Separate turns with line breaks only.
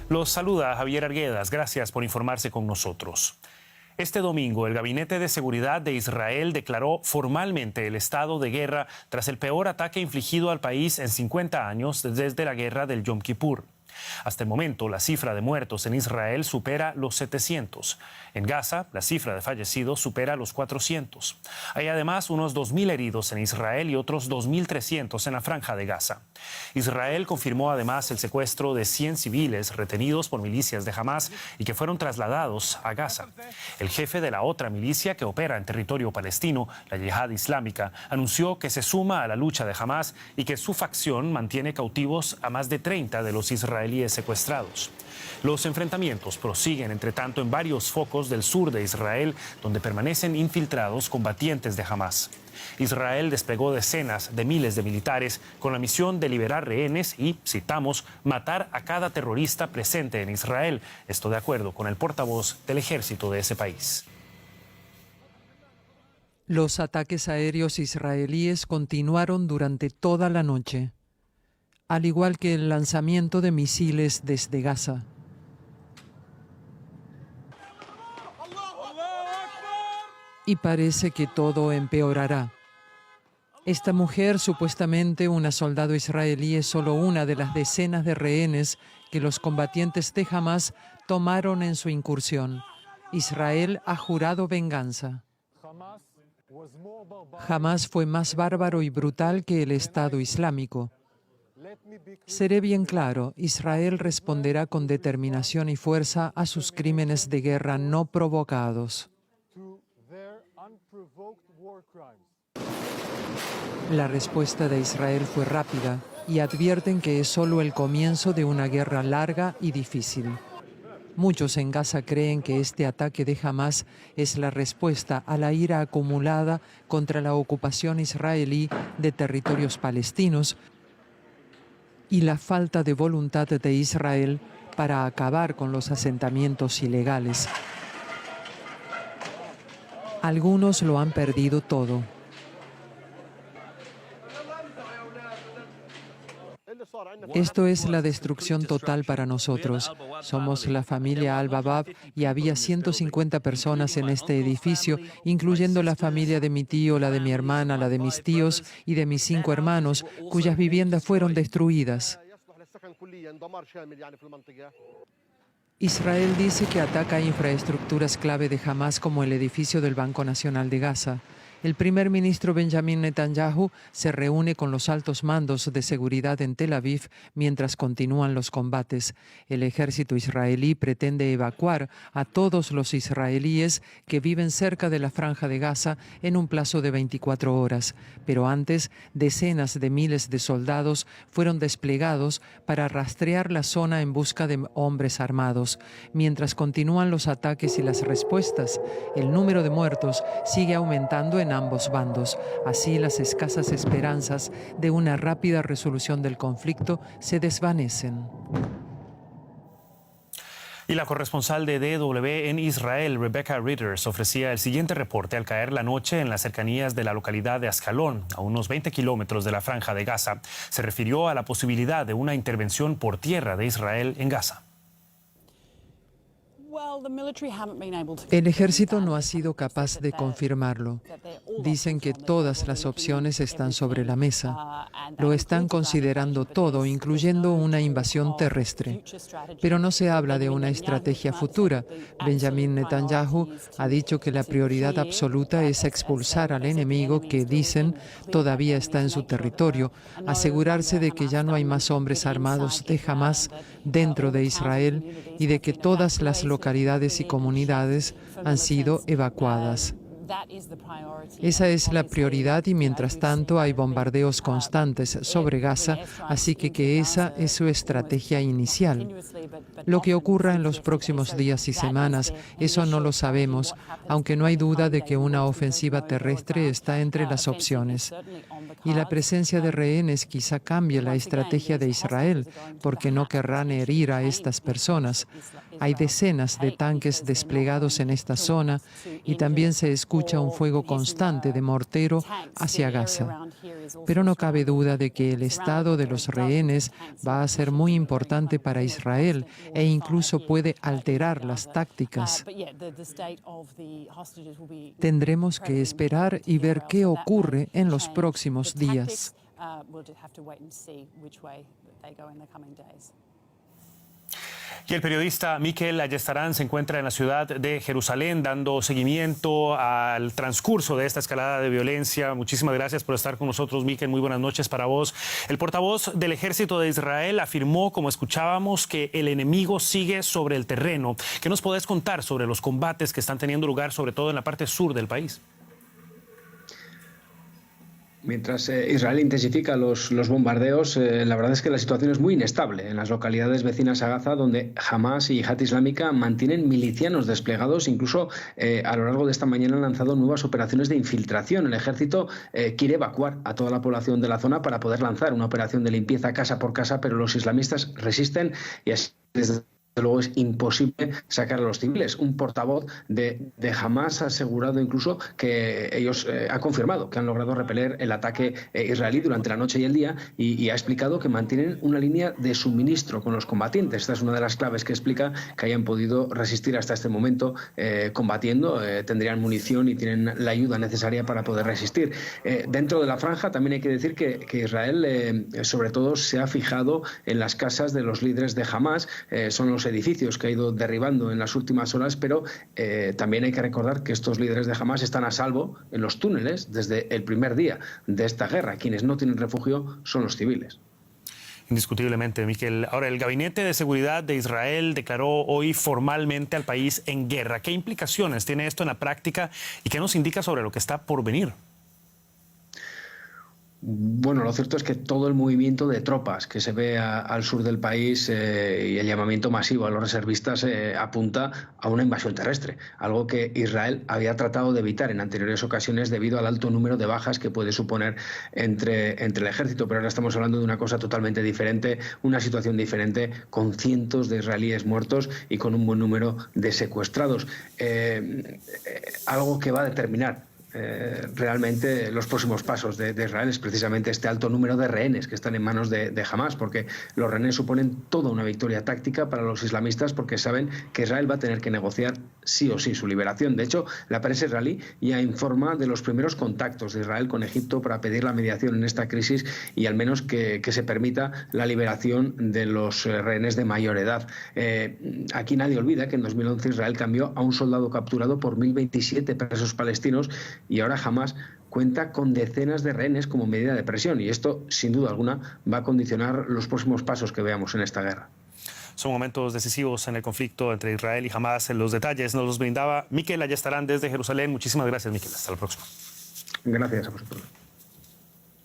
Los saluda Javier Arguedas. Gracias por informarse con nosotros. Este domingo, el Gabinete de Seguridad de Israel declaró formalmente el estado de guerra tras el peor ataque infligido al país en 50 años desde la guerra del Yom Kippur. Hasta el momento, la cifra de muertos en Israel supera los 700. En Gaza, la cifra de fallecidos supera los 400. Hay además unos 2.000 heridos en Israel y otros 2.300 en la Franja de Gaza. Israel confirmó además el secuestro de 100 civiles retenidos por milicias de Hamás y que fueron trasladados a Gaza. El jefe de la otra milicia que opera en territorio palestino, la Yihad Islámica, anunció que se suma a la lucha de Hamás y que su facción mantiene cautivos a más de 30 de los israelíes secuestrados. Los enfrentamientos prosiguen, entre tanto, en varios focos del sur de Israel, donde permanecen infiltrados combatientes de Hamás. Israel desplegó decenas de miles de militares con la misión de liberar rehenes y, citamos, matar a cada terrorista presente en Israel. Esto de acuerdo con el portavoz del ejército de ese país.
Los ataques aéreos israelíes continuaron durante toda la noche, al igual que el lanzamiento de misiles desde Gaza. Y parece que todo empeorará. Esta mujer, supuestamente una soldado israelí, es solo una de las decenas de rehenes que los combatientes de Hamás tomaron en su incursión. Israel ha jurado venganza. Hamás fue más bárbaro y brutal que el Estado Islámico. Seré bien claro, Israel responderá con determinación y fuerza a sus crímenes de guerra no provocados. La respuesta de Israel fue rápida y advierten que es solo el comienzo de una guerra larga y difícil. Muchos en Gaza creen que este ataque de Hamás es la respuesta a la ira acumulada contra la ocupación israelí de territorios palestinos y la falta de voluntad de Israel para acabar con los asentamientos ilegales. Algunos lo han perdido todo. Esto es la destrucción total para nosotros. Somos la familia Al-Babab y había 150 personas en este edificio, incluyendo la familia de mi tío, la de mi hermana, la de mis tíos y de mis 5 hermanos, cuyas viviendas fueron destruidas. Israel dice que ataca infraestructuras clave de Hamás como el edificio del Banco Nacional de Gaza. El primer ministro Benjamin Netanyahu se reúne con los altos mandos de seguridad en Tel Aviv mientras continúan los combates. El ejército israelí pretende evacuar a todos los israelíes que viven cerca de la Franja de Gaza en un plazo de 24 horas. Pero antes, decenas de miles de soldados fueron desplegados para rastrear la zona en busca de hombres armados. Mientras continúan los ataques y las respuestas, el número de muertos sigue aumentando en ambos bandos. Así, las escasas esperanzas de una rápida resolución del conflicto se desvanecen.
Y la corresponsal de DW en Israel, Rebecca Ritters, ofrecía el siguiente reporte al caer la noche en las cercanías de la localidad de Ascalón, a unos 20 kilómetros de la Franja de Gaza. Se refirió a la posibilidad de una intervención por tierra de Israel en Gaza.
El ejército no ha sido capaz de confirmarlo. Dicen que todas las opciones están sobre la mesa. Lo están considerando todo, incluyendo una invasión terrestre. Pero no se habla de una estrategia futura. Benjamin Netanyahu ha dicho que la prioridad absoluta es expulsar al enemigo que, dicen, todavía está en su territorio, asegurarse de que ya no hay más hombres armados de Hamás dentro de Israel y de que todas las localidades y comunidades han sido evacuadas. Esa es la prioridad y mientras tanto hay bombardeos constantes sobre Gaza, así que esa es su estrategia inicial. Lo que ocurra en los próximos días y semanas, eso no lo sabemos, aunque no hay duda de que una ofensiva terrestre está entre las opciones. Y la presencia de rehenes quizá cambie la estrategia de Israel, porque no querrán herir a estas personas. Hay decenas de tanques desplegados en esta zona y también se escucha escucha un fuego constante de mortero hacia Gaza. Pero no cabe duda de que el estado de los rehenes va a ser muy importante para Israel e incluso puede alterar las tácticas. Tendremos que esperar y ver qué ocurre en los próximos días.
Y el periodista Mikel Ayestarán se encuentra en la ciudad de Jerusalén dando seguimiento al transcurso de esta escalada de violencia. Muchísimas gracias por estar con nosotros, Mikel. Muy buenas noches para vos. El portavoz del ejército de Israel afirmó, como escuchábamos, que el enemigo sigue sobre el terreno. ¿Qué nos podés contar sobre los combates que están teniendo lugar, sobre todo en la parte sur del país?
Mientras Israel intensifica los bombardeos, la verdad es que la situación es muy inestable en las localidades vecinas a Gaza, donde Hamas y Yihad Islámica mantienen milicianos desplegados. Incluso a lo largo de esta mañana han lanzado nuevas operaciones de infiltración. El ejército quiere evacuar a toda la población de la zona para poder lanzar una operación de limpieza casa por casa, pero los islamistas resisten y así desde luego es imposible sacar a los civiles. Un portavoz de Hamas ha asegurado incluso que ellos han confirmado que han logrado repeler el ataque israelí durante la noche y el día y ha explicado que mantienen una línea de suministro con los combatientes. Esta es una de las claves que explica que hayan podido resistir hasta este momento combatiendo. Tendrían munición y tienen la ayuda necesaria para poder resistir. Dentro de la franja también hay que decir que Israel sobre todo se ha fijado en las casas de los líderes de Hamas. Son los edificios que ha ido derribando en las últimas horas, pero también hay que recordar que estos líderes de Hamas están a salvo en los túneles desde el primer día de esta guerra. Quienes no tienen refugio son los civiles.
Indiscutiblemente, Mikel. Ahora, el Gabinete de Seguridad de Israel declaró hoy formalmente al país en guerra. ¿Qué implicaciones tiene esto en la práctica y qué nos indica sobre lo que está por venir?
Bueno, lo cierto es que todo el movimiento de tropas que se ve al sur del país y el llamamiento masivo a los reservistas apunta a una invasión terrestre, algo que Israel había tratado de evitar en anteriores ocasiones debido al alto número de bajas que puede suponer entre el ejército. Pero ahora estamos hablando de una cosa totalmente diferente, una situación diferente, con cientos de israelíes muertos y con un buen número de secuestrados. Algo que va a determinar realmente los próximos pasos de Israel es precisamente este alto número de rehenes que están en manos de Hamas, porque los rehenes suponen toda una victoria táctica para los islamistas, porque saben que Israel va a tener que negociar sí o sí su liberación. De hecho, la prensa israelí ya informa de los primeros contactos de Israel con Egipto para pedir la mediación en esta crisis y al menos que se permita la liberación de los rehenes de mayor edad. Aquí nadie olvida que en 2011 Israel cambió a un soldado capturado por 1.027 presos palestinos y ahora Hamas cuenta con decenas de rehenes como medida de presión y esto, sin duda alguna, va a condicionar los próximos pasos que veamos en esta guerra.
Son momentos decisivos en el conflicto entre Israel y Hamas. En los detalles nos los brindaba Mikel Ayestarán desde Jerusalén. Muchísimas gracias, Mikel. Hasta la próxima.
Gracias a vosotros.